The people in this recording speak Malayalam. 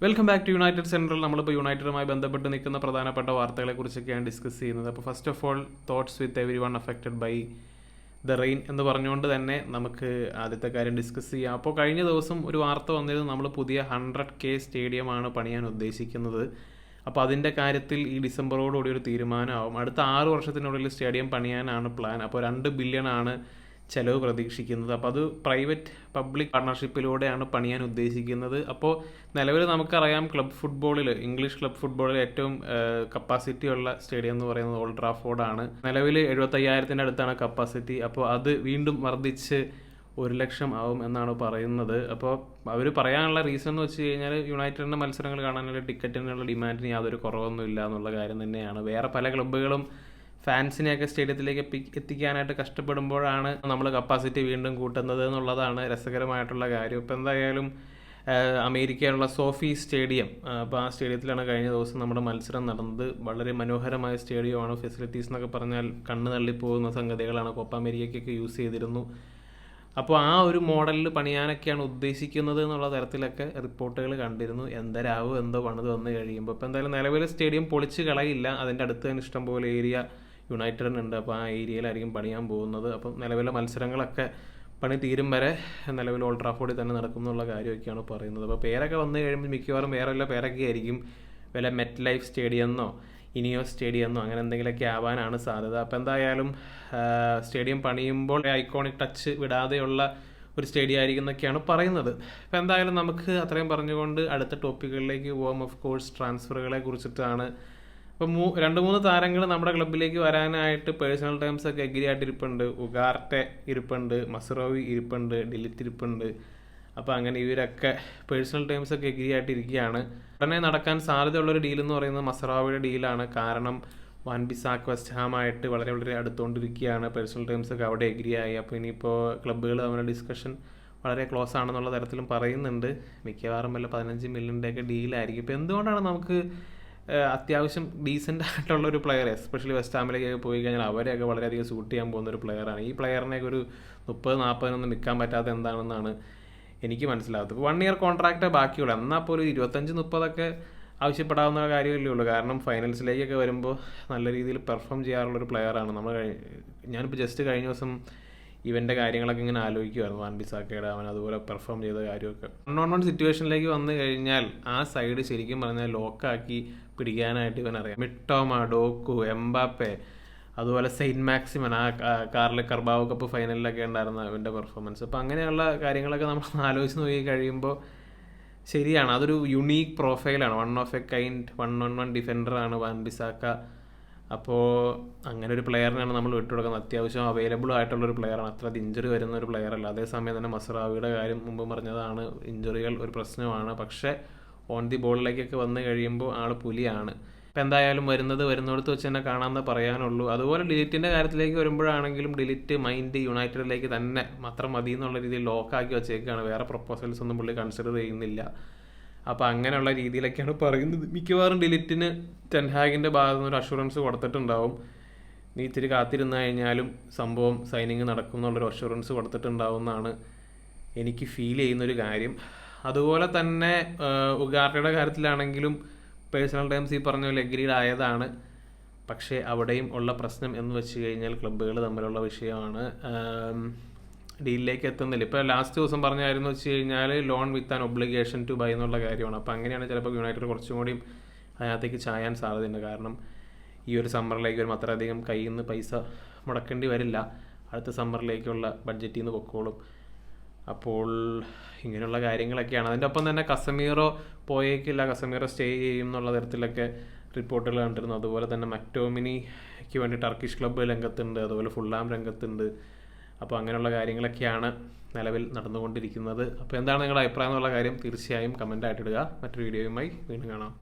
Welcome back to United Central. നമ്മളിപ്പോൾ യുണൈറ്റഡുമായി ബന്ധപ്പെട്ട് നിൽക്കുന്ന പ്രധാനപ്പെട്ട വാർത്തകളെക്കുറിച്ചൊക്കെയാണ് ഡിസ്കസ് ചെയ്യുന്നത്. അപ്പോൾ first of all, thoughts with everyone affected by the rain എന്ന് പറഞ്ഞുകൊണ്ട് തന്നെ നമുക്ക് ആദ്യത്തെ കാര്യം ഡിസ്കസ് ചെയ്യാം. അപ്പോൾ കഴിഞ്ഞ ദിവസം ഒരു വാർത്ത വന്നിരുന്നു, നമ്മൾ പുതിയ 100K സ്റ്റേഡിയമാണ് പണിയാൻ ഉദ്ദേശിക്കുന്നത്. അപ്പോൾ അതിൻ്റെ കാര്യത്തിൽ ഈ ഡിസംബറോടുകൂടി ഒരു തീരുമാനമാവും. അടുത്ത 6 വർഷത്തിനുള്ളിൽ സ്റ്റേഡിയം പണിയാനാണ് പ്ലാൻ. അപ്പോൾ 2 ബില്യൺ ആണ് ചിലവ് പ്രതീക്ഷിക്കുന്നത്. അപ്പോൾ അത് പ്രൈവറ്റ് പബ്ലിക് പാർട്ണർഷിപ്പിലൂടെയാണ് പണിയാൻ ഉദ്ദേശിക്കുന്നത്. അപ്പോൾ നിലവിൽ നമുക്കറിയാം, ക്ലബ് ഫുട്ബോളിൽ, ഇംഗ്ലീഷ് ക്ലബ് ഫുട്ബോളിൽ ഏറ്റവും കപ്പാസിറ്റി ഉള്ള സ്റ്റേഡിയം എന്ന് പറയുന്നത് ഓൾഡ് ട്രാഫോർഡാണ്. നിലവിൽ 75,000 അടുത്താണ് കപ്പാസിറ്റി. അപ്പോൾ അത് വീണ്ടും വർദ്ധിച്ച് 1 ലക്ഷം ആവും എന്നാണ് പറയുന്നത്. അപ്പോൾ അവർ പറയാനുള്ള റീസൺ എന്ന് വെച്ച് കഴിഞ്ഞാൽ, യുണൈറ്റഡിൻ്റെ മത്സരങ്ങൾ കാണാനുള്ള ടിക്കറ്റിനുള്ള ഡിമാൻഡിന് യാതൊരു കുറവൊന്നും ഇല്ല എന്നുള്ള കാര്യം തന്നെയാണ്. വേറെ പല ക്ലബ്ബുകളും ഫാൻസിനെയൊക്കെ സ്റ്റേഡിയത്തിലേക്ക് എത്തിക്കാനായിട്ട് കഷ്ടപ്പെടുമ്പോഴാണ് നമ്മൾ കപ്പാസിറ്റി വീണ്ടും കൂട്ടുന്നത് എന്നുള്ളതാണ് രസകരമായിട്ടുള്ള കാര്യം. ഇപ്പോൾ എന്തായാലും അമേരിക്കയിലുള്ള സോഫി സ്റ്റേഡിയം, അപ്പോൾ ആ സ്റ്റേഡിയത്തിലാണ് കഴിഞ്ഞ ദിവസം നമ്മുടെ മത്സരം നടന്നത്. വളരെ മനോഹരമായ സ്റ്റേഡിയമാണ്. ഫെസിലിറ്റീസ് എന്നൊക്കെ പറഞ്ഞാൽ കണ്ണ് തള്ളിപ്പോകുന്ന സംഗതികളാണ്. കോപ്പ അമേരിക്കയ്ക്കൊക്കെ യൂസ് ചെയ്തിരുന്നു. അപ്പോൾ ആ ഒരു മോഡലിൽ പണിയാനൊക്കെയാണ് ഉദ്ദേശിക്കുന്നത് എന്നുള്ള തരത്തിലൊക്കെ റിപ്പോർട്ടുകൾ കണ്ടിരുന്നു. എന്തരാവും എന്തോ പണിത് വന്ന് കഴിയുമ്പോൾ. ഇപ്പോൾ എന്തായാലും നിലവിലെ സ്റ്റേഡിയം പൊളിച്ച് കളയില്ല. അതിൻ്റെ അടുത്ത് തന്നെ ഇഷ്ടംപോലെ ഏരിയ യുണൈറ്റഡിനുണ്ട്. അപ്പോൾ ആ ഏരിയയിലായിരിക്കും പണിയാൻ പോകുന്നത്. അപ്പം നിലവിലെ മത്സരങ്ങളൊക്കെ പണി തീരും വരെ നിലവിൽ ഓൾഡ് ട്രാഫോർഡിൽ തന്നെ നടക്കും എന്നുള്ള കാര്യമൊക്കെയാണ് പറയുന്നത്. അപ്പോൾ പേരൊക്കെ വന്നു കഴിയുമ്പോൾ മിക്കവാറും വേറെ വല്ല പേരൊക്കെ ആയിരിക്കും. വല്ല മെറ്റ് ലൈഫ് സ്റ്റേഡിയം എന്നോ ഇനിയോ സ്റ്റേഡിയം എന്നോ അങ്ങനെ എന്തെങ്കിലുമൊക്കെ ആവാനാണ് സാധ്യത. അപ്പോൾ എന്തായാലും സ്റ്റേഡിയം പണിയുമ്പോൾ ഐക്കോണിക് ടച്ച് വിടാതെയുള്ള ഒരു സ്റ്റേഡിയം ആയിരിക്കും എന്നൊക്കെയാണ് പറയുന്നത്. അപ്പോൾ എന്തായാലും നമുക്ക് അത്രയും പറഞ്ഞുകൊണ്ട് അടുത്ത ടോപ്പിക്കുകളിലേക്ക് പോകാം. ഓഫ് കോഴ്സ്, ട്രാൻസ്ഫറുകളെ കുറിച്ചിട്ടാണ്. അപ്പോൾ 2-3 താരങ്ങൾ നമ്മുടെ ക്ലബിലേക്ക് വരാനായിട്ട് പേഴ്സണൽ ടേംസ് ഒക്കെ എഗ്രി ആയിട്ടിരിപ്പുണ്ട്. ഉഗാർട്ടെ ഇരിപ്പുണ്ട്, മസറോവി ഇരിപ്പുണ്ട്, ഡിലിറ്റ് ഇരിപ്പുണ്ട്. അപ്പോൾ അങ്ങനെ ഇവരൊക്കെ പേഴ്സണൽ ടേംസ് ഒക്കെ എഗ്രി ആയിട്ടിരിക്കുകയാണ്. ഉടനെ നടക്കാൻ സാധ്യതയുള്ളൊരു ഡീൽ എന്ന് പറയുന്നത് മസറാവിയുടെ ഡീലാണ്. കാരണം വാൻ ബിസാക്ക് വെസ്റ്റ് ഹാമായിട്ട് വളരെ വളരെ അടുത്തുകൊണ്ടിരിക്കുകയാണ്. പേഴ്സണൽ ടേംസ് ഒക്കെ അവിടെ എഗ്രി ആയി. അപ്പോൾ ഇനിയിപ്പോൾ ക്ലബ്ബുകൾ തമ്മിലുള്ള ഡിസ്കഷൻ വളരെ ക്ലോസ് ആണെന്നുള്ള തരത്തിലും പറയുന്നുണ്ട്. മിക്കവാറും വല്ല 15 മില്യണിൻ്റെയൊക്കെ ഡീലായിരിക്കും. ഇപ്പോൾ എന്തുകൊണ്ടാണ് നമുക്ക് അത്യാവശ്യം ഡീസൻ്റ് ആയിട്ടുള്ളൊരു പ്ലെയർ, എസ്പെഷ്യലി വെസ്റ്റ് ഹാമിലേക്കൊക്കെ പോയി കഴിഞ്ഞാൽ അവരെയൊക്കെ വളരെയധികം സൂട്ട് ചെയ്യാൻ പോകുന്ന ഒരു പ്ലെയറാണ്. ഈ പ്ലെയറിനെയൊക്കെ ഒരു 30-40 നിൽക്കാൻ പറ്റാത്ത എന്താണെന്നാണ് എനിക്ക് മനസ്സിലാകുന്നത്. ഇപ്പോൾ 1 ഇയർ കോൺട്രാക്റ്റേ ബാക്കിയുള്ളൂ. എന്നാൽ പോലും 25-30 ആവശ്യപ്പെടാവുന്ന കാര്യമല്ലേ ഉള്ളൂ. കാരണം ഫൈനൽസിലേക്കൊക്കെ വരുമ്പോൾ നല്ല രീതിയിൽ പെർഫോം ചെയ്യാറുള്ളൊരു പ്ലെയറാണ്. ഞാനിപ്പോൾ ജസ്റ്റ് കഴിഞ്ഞ ദിവസം ഇവൻ്റെ കാര്യങ്ങളൊക്കെ ഇങ്ങനെ ആലോചിക്കുമായിരുന്നു. വാൻ ബിസാക്കയുടെ അവൻ അതുപോലെ പെർഫോം ചെയ്ത കാര്യമൊക്കെ. 1-on-1 സിറ്റുവേഷനിലേക്ക് വന്നു കഴിഞ്ഞാൽ ആ സൈഡ് ശരിക്കും പറഞ്ഞാൽ ലോക്കാക്കി പിടിക്കാനായിട്ട് ഇവനറിയാം. മിട്ടോമ, ഡോക്കു, എംബാപ്പെ, അതുപോലെ സെയിൻറ്റ് മാക്സിമൻ, ആ കർബാവോ കപ്പ് ഫൈനലിലൊക്കെ ഉണ്ടായിരുന്ന ഇവൻ്റെ പെർഫോമൻസ്. അപ്പോൾ അങ്ങനെയുള്ള കാര്യങ്ങളൊക്കെ നമ്മൾ ആലോചിച്ച് നോക്കി കഴിയുമ്പോൾ ശരിയാണ്, അതൊരു യുണീക്ക് പ്രൊഫൈലാണ്. 1 ഓഫ് എ കൈൻഡ് 1-on-1 ഡിഫൻഡറാണ് വാൻ ബിസാക്ക. അപ്പോൾ അങ്ങനെ ഒരു പ്ലെയറിനാണ് നമ്മൾ വിട്ടുകൊടുക്കുന്നത്. അത്യാവശ്യം അവൈലബിൾ ആയിട്ടുള്ളൊരു പ്ലെയറാണ്. അത്ര ഇഞ്ചുറി വരുന്ന ഒരു പ്ലെയറല്ല. അതേസമയം തന്നെ മസറാവിയുടെ കാര്യം മുമ്പ് പറഞ്ഞതാണ്, ഇഞ്ചുറികൾ ഒരു പ്രശ്നമാണ്. പക്ഷേ ഓൺ ദി ബോളിലേക്കൊക്കെ വന്നു കഴിയുമ്പോൾ ആൾ പുലിയാണ്. ഇപ്പം എന്തായാലും വരുന്നിടത്ത് വെച്ച് തന്നെ കാണാമെന്ന് പറയാനുള്ളൂ. അതുപോലെ ഡിലിറ്റിൻ്റെ കാര്യത്തിലേക്ക് വരുമ്പോഴാണെങ്കിലും ഡിലിറ്റ് മൈൻഡ് യുണൈറ്റഡിലേക്ക് തന്നെ മാത്രം മതി എന്നുള്ള രീതിയിൽ ലോക്കാക്കി വെച്ചേക്കാണ്. വേറെ പ്രൊപ്പോസൽസ് ഒന്നും പുള്ളി കൺസിഡർ ചെയ്യുന്നില്ല. അപ്പോൾ അങ്ങനെയുള്ള രീതിയിലൊക്കെയാണ് പറയുന്നത്. മിക്കവാറും ഡിലിറ്റിന് ടെൻ ഹാഗിൻ്റെ ഭാഗത്തു നിന്നൊരു അഷുറൻസ് കൊടുത്തിട്ടുണ്ടാവും. നീ ഇത്തിരി കാത്തിരുന്നു കഴിഞ്ഞാലും സംഭവം സൈനിങ് നടക്കും എന്നുള്ളൊരു അഷുറൻസ് കൊടുത്തിട്ടുണ്ടാവും എന്നാണ് എനിക്ക് ഫീൽ ചെയ്യുന്നൊരു കാര്യം. അതുപോലെ തന്നെ ഉഗാർട്ടയുടെ കാര്യത്തിലാണെങ്കിലും പേഴ്സണൽ ടൈംസ് ഈ പറഞ്ഞ പോലെ എഗ്രീഡ് ആയതാണ്. പക്ഷേ അവിടെയും ഉള്ള പ്രശ്നം എന്ന് വെച്ച് കഴിഞ്ഞാൽ ക്ലബ്ബുകൾ തമ്മിലുള്ള വിഷയമാണ്. ഡീലിലേക്ക് എത്തുന്നില്ല. ഇപ്പോൾ ലാസ്റ്റ് ദിവസം പറഞ്ഞായിരുന്നു വെച്ച് കഴിഞ്ഞാൽ loan with an obligation to buy എന്നുള്ള കാര്യമാണ്. അപ്പോൾ അങ്ങനെയാണ് ചിലപ്പോൾ യുണൈറ്റഡ് കുറച്ചും കൂടിയും അതിനകത്തേക്ക് ചായാൻ സാധ്യതയുണ്ട്. കാരണം ഈ ഒരു സമ്മറിലേക്ക് വരുമ്പോൾ അത്രയധികം കയ്യിൽ നിന്ന് പൈസ മുടക്കേണ്ടി വരില്ല. അടുത്ത സമ്മറിലേക്കുള്ള ബഡ്ജറ്റിൽ നിന്ന് പൊക്കോളും. അപ്പോൾ ഇങ്ങനെയുള്ള കാര്യങ്ങളൊക്കെയാണ്. അതിൻ്റെ ഒപ്പം തന്നെ കസമീറോ പോയേക്കില്ല, കസമീറോ സ്റ്റേ ചെയ്യും എന്നുള്ള തരത്തിലൊക്കെ റിപ്പോർട്ടുകൾ കണ്ടിരുന്നു. അതുപോലെ തന്നെ മക്ടോമിനിക്ക് വേണ്ടി ടർക്കിഷ് ക്ലബ്ബ് രംഗത്തുണ്ട്, അതുപോലെ ഫുള്ളാം രംഗത്തുണ്ട്. അപ്പോൾ അങ്ങനെയുള്ള കാര്യങ്ങളൊക്കെയാണ് നിലവിൽ നടന്നുകൊണ്ടിരിക്കുന്നത്. അപ്പോൾ എന്താണ് നിങ്ങളുടെ അഭിപ്രായം എന്നുള്ള കാര്യം തീർച്ചയായും കമൻ്റ് ആയിട്ടിടുക. മറ്റൊരു വീഡിയോയുമായി വീണ്ടും കാണാം.